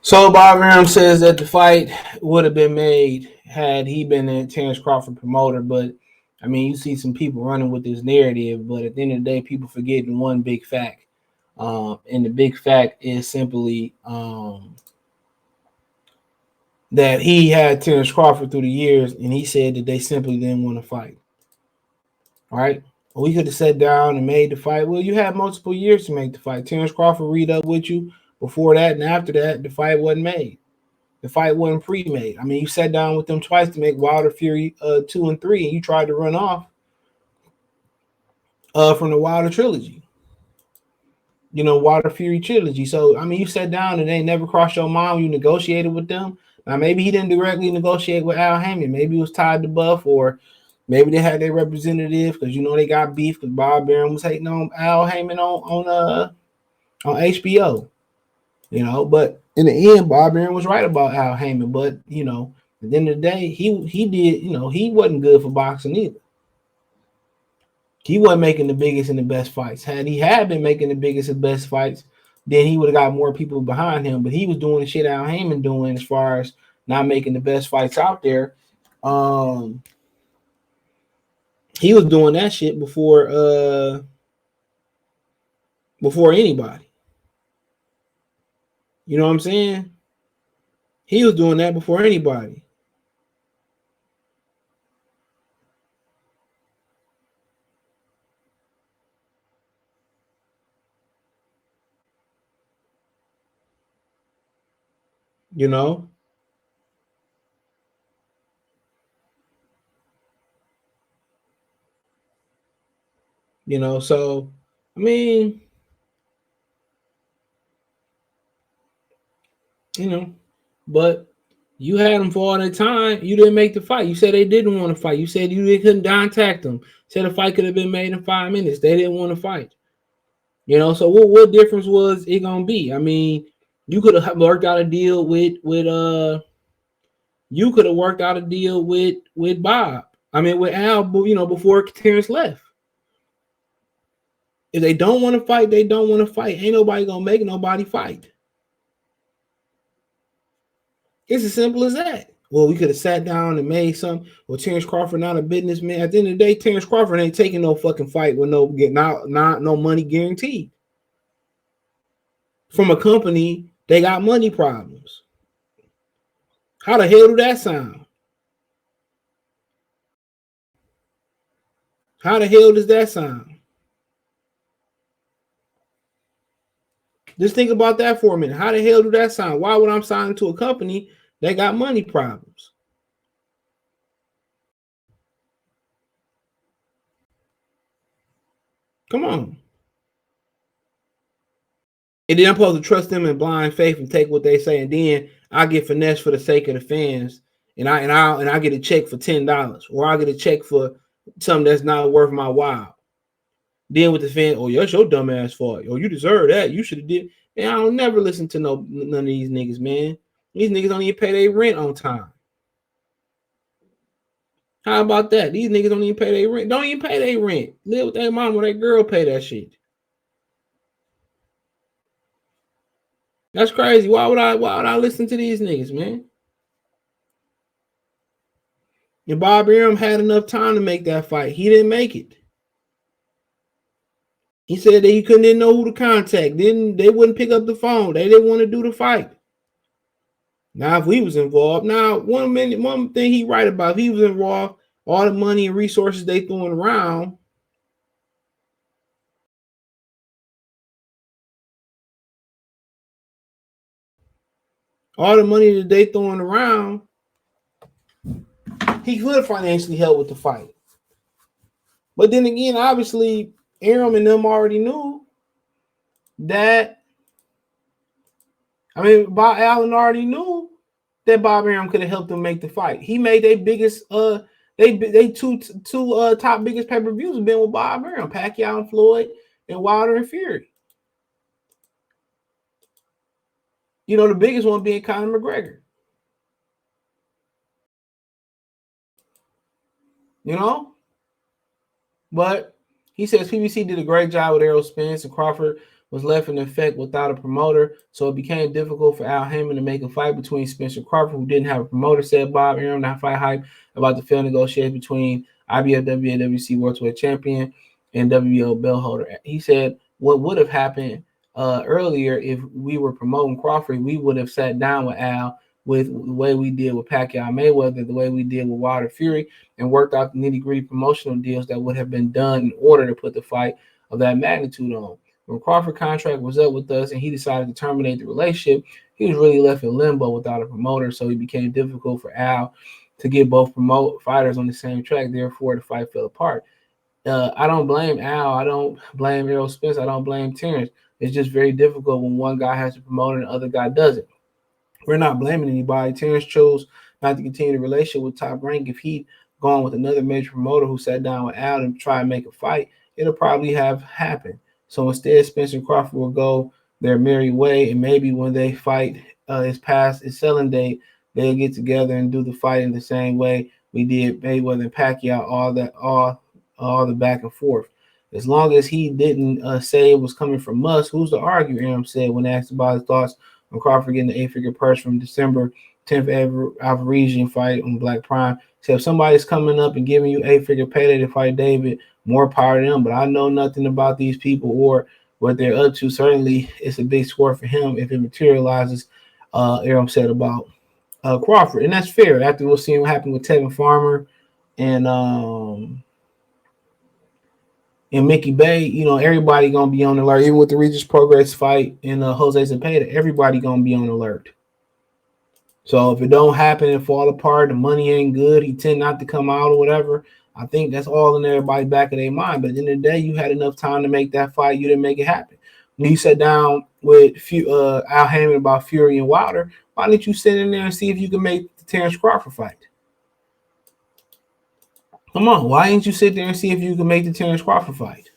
So Bob Arum says that the fight would have been made had he been a Terence Crawford promoter, but I mean, you see some people running with this narrative, but at the end of the day, people forgetting one big fact, and the big fact is simply that he had Terence Crawford through the years, and he said that they simply didn't want to fight. All right, well, we could have sat down and made the fight. Well, you had multiple years to make the fight. Terence Crawford read up with you before that, and after that, the fight wasn't made. The fight wasn't pre-made. I mean, you sat down with them twice to make Wilder Fury 2 and 3, and you tried to run off from the Wilder trilogy. You know, Wilder Fury trilogy. So I mean, you sat down and they never crossed your mind. You negotiated with them. Now maybe he didn't directly negotiate with Al Heyman. Maybe it was tied to Buff, or maybe they had their representative because you know they got beef because Bob Arum was hating on Al Heyman on HBO. You know, but in the end, Bob Arum was right about Al Heyman. But you know, at the end of the day, he did. You know, he wasn't good for boxing either. He wasn't making the biggest and the best fights. Had he had been making the biggest and best fights, then he would have got more people behind him. But he was doing the shit Al Heyman doing as far as not making the best fights out there. He was doing that shit before anybody. You know what I'm saying? He was doing that before anybody. You know? You know, so I mean, you know, but you had them for all that time. You didn't make the fight. You said they didn't want to fight. You said you couldn't contact them. Said the fight could have been made in 5 minutes. They didn't want to fight. You know, so what difference was it gonna be? I mean, you could have worked out a deal with you could have worked out a deal with Bob. I mean with Al, you know, before Terence left. If they don't want to fight, they don't want to fight. Ain't nobody gonna make nobody fight. It's as simple as that. Well, we could have sat down and made some. Well, Terence Crawford not a businessman. At the end of the day, Terence Crawford ain't taking no fucking fight with no no money guaranteed from a company. They got money problems. How the hell do that sound? How the hell does that sound? Just think about that for a minute. How the hell do that sound? Why would I sign to a company that got money problems? Come on. And then I'm supposed to trust them in blind faith and take what they say, and then I get finesse for the sake of the fans, and I get a check for $10, or I get a check for something that's not worth my while. Then with the fans, oh, that's your dumb ass fault. Oh, you deserve that. You should have did. Man, I don't never listen to none of these niggas, man. These niggas don't even pay their rent on time. How about that? These niggas don't even pay their rent. Don't even pay their rent. Live with their mom or their girl pay that shit. That's crazy. Why would I listen to these niggas, man? And Bob Arum had enough time to make that fight. He didn't make it. He said that he didn't know who to contact. They wouldn't pick up the phone. They didn't want to do the fight. Now, if we was involved, now one thing he right about, if he was involved, all the money and resources they throwing around, all the money that they throwing around, he could financially help with the fight. But then again, obviously, Arum and them already knew that. I mean, Bob Allen already knew that Bob Arum could have helped them make the fight. He made their biggest, they two top biggest pay-per-views have been with Bob Arum, Pacquiao and Floyd, and Wilder and Fury. You know, the biggest one being Conor McGregor. You know? But he says PBC did a great job with Errol Spence, and Crawford was left in effect without a promoter, so it became difficult for Al Hammond to make a fight between Spence and Crawford, who didn't have a promoter, said Bob Arum, that fight hype about the failed negotiations between IBFW and WC Welterweight Champion and WBO belt holder. He said, what would have happened earlier if we were promoting Crawford, we would have sat down with Al with the way we did with Pacquiao Mayweather, the way we did with Wilder Fury, and worked out the nitty-gritty promotional deals that would have been done in order to put the fight of that magnitude on. When Crawford's contract was up with us and he decided to terminate the relationship, he was really left in limbo without a promoter, so it became difficult for Al to get both fighters on the same track. Therefore, the fight fell apart. I don't blame Al. I don't blame Errol Spence. I don't blame Terence. It's just very difficult when one guy has a promoter and the other guy doesn't. We're not blaming anybody. Terence chose not to continue the relationship with Top Rank. If he'd gone with another major promoter who sat down with Al and tried to make a fight, it'll probably have happened. So instead, Spencer and Crawford will go their merry way, and maybe when they fight is past its selling date, they'll get together and do the fighting the same way we did Mayweather and Pacquiao, all the back and forth. As long as he didn't say it was coming from us, who's to argue, Arum said when asked about his thoughts on Crawford getting the 8-figure purse from December 10th Alvarez fight on Black Prime. So if somebody's coming up and giving you 8-figure payday to fight David, more power to them. But I know nothing about these people or what they're up to. Certainly, it's a big score for him if it materializes, Arum said about Crawford. And that's fair. After we'll see what happened with Tevin Farmer and Mickey Bay, you know, everybody going to be on alert. Even with the Regis Progress fight and Jose Zepeda, everybody going to be on alert. So if it don't happen and fall apart, the money ain't good, he tend not to come out or whatever, I think that's all in everybody's back of their mind. But at the end of the day, you had enough time to make that fight. You didn't make it happen. When you sat down with Al Hammond about Fury and Wilder, why didn't you sit in there and see if you could make the Terence Crawford fight? Come on, why didn't you sit there and see if you could make the Terence Crawford fight?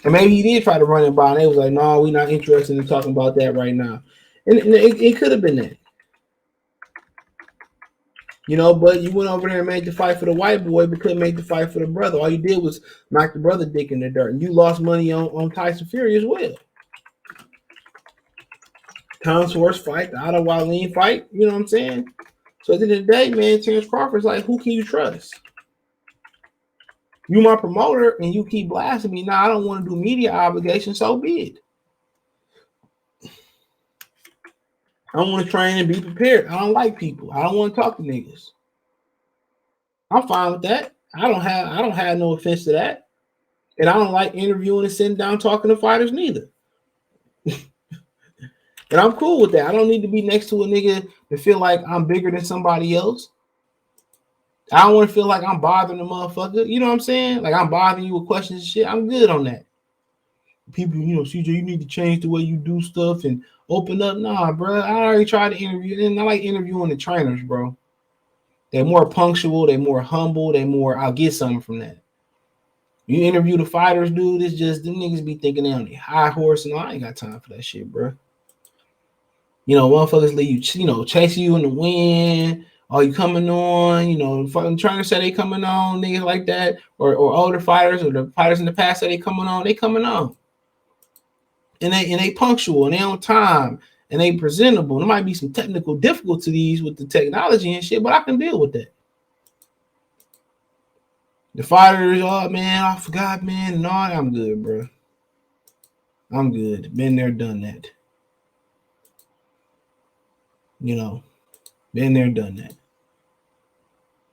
And maybe he did try to run it by, and they was like, no, we're not interested in talking about that right now. And it could have been that. You know, but you went over there and made the fight for the white boy, but couldn't make the fight for the brother. All you did was knock the brother dick in the dirt. And you lost money on Tyson Fury as well. Tom's horse fight, the Otto Wallin fight, you know what I'm saying? So at the end of the day, man, Terence Crawford's like, who can you trust? You my promoter and you keep blasting me. Now I don't want to do media obligations, so be it. I want to train and be prepared. I don't like people. I don't want to talk to niggas. I'm fine with that. I don't have no offense to that. And I don't like interviewing and sitting down talking to fighters neither. And I'm cool with that. I don't need to be next to a nigga to feel like I'm bigger than somebody else. I don't want to feel like I'm bothering the motherfucker. You know what I'm saying? Like I'm bothering you with questions and shit. I'm good on that. People, you know, CJ, you need to change the way you do stuff and open up. Nah, bro. I already tried to interview, and I like interviewing the trainers, bro. They're more punctual, they're more humble, I'll get something from that. You interview the fighters, dude, it's just them niggas be thinking they on the high horse, and I ain't got time for that shit, bro. You know, motherfuckers leave you, chasing you in the wind. Are you coming on? You know, fucking trainers say they coming on, niggas like that, or older fighters or the fighters in the past say they coming on, they coming on. And they punctual and they on time and they presentable. There might be some technical difficulties with the technology and shit, but I can deal with that. The fighters, oh man, I forgot, man. No, I'm good, bro. I'm good. Been there, done that. You know, been there, done that.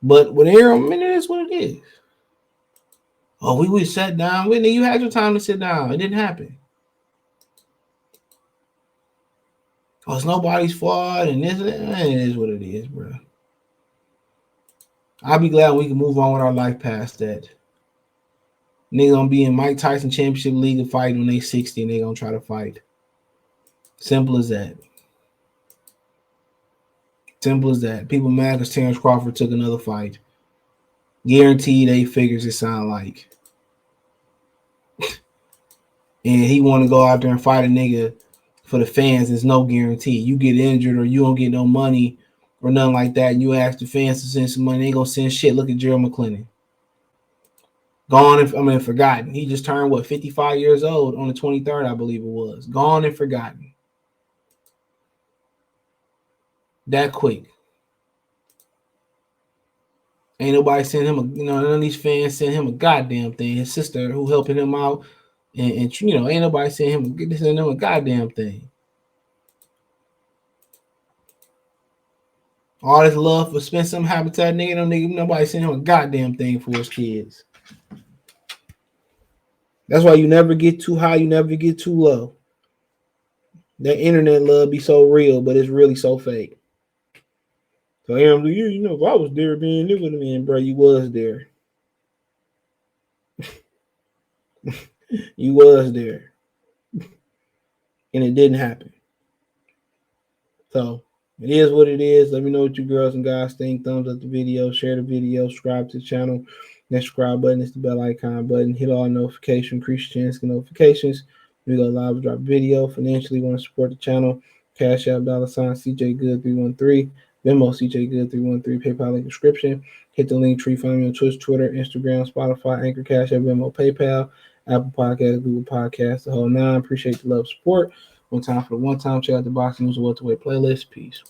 But with Arum, man, that's what it is. Oh, we sat down. Whitney, you had your time to sit down. It didn't happen. Oh, it's nobody's fault, and this it is what it is, bro. I'll be glad we can move on with our life past that. Niggas gonna be in Mike Tyson Championship League and fight when they 60 and they gonna try to fight. Simple as that. Simple as that. People mad because Terence Crawford took another fight. Guaranteed 8 figures, it sound like. And he want to go out there and fight a nigga for the fans. There's no guarantee. You get injured or you don't get no money or nothing like that. And you ask the fans to send some money, they ain't gonna send shit. Look at Gerald McClellan. Gone and forgotten. He just turned 55 years old on the 23rd, I believe it was. Gone and forgotten. That quick. Ain't nobody sent him none of these fans sent him a goddamn thing. His sister who helping him out, and ain't nobody sent him a goddamn thing. All this love for Spence some habitat nigga, nobody sent him a goddamn thing for his kids. That's why you never get too high, you never get too low. That internet love be so real, but it's really so fake. So Arum, if I was there being nigga to me, bro, you was there. You was there. And it didn't happen. So it is what it is. Let me know what you girls and guys think. Thumbs up the video, share the video, subscribe to the channel. That subscribe button is the bell icon button. Hit all notifications, increase your chance to get notifications. We go live, drop video. Financially, want to support the channel. Cash App, $CJ Good 313. Venmo, CJ Good 313. PayPal link description. Hit the link tree. Find me on Twitch, Twitter, Instagram, Spotify, Anchor, Cash App, Venmo, PayPal, Apple Podcasts, Google Podcasts, the whole nine. Appreciate the love, support. One time for the one time. Check out the Boxing News welterweight playlist. Peace.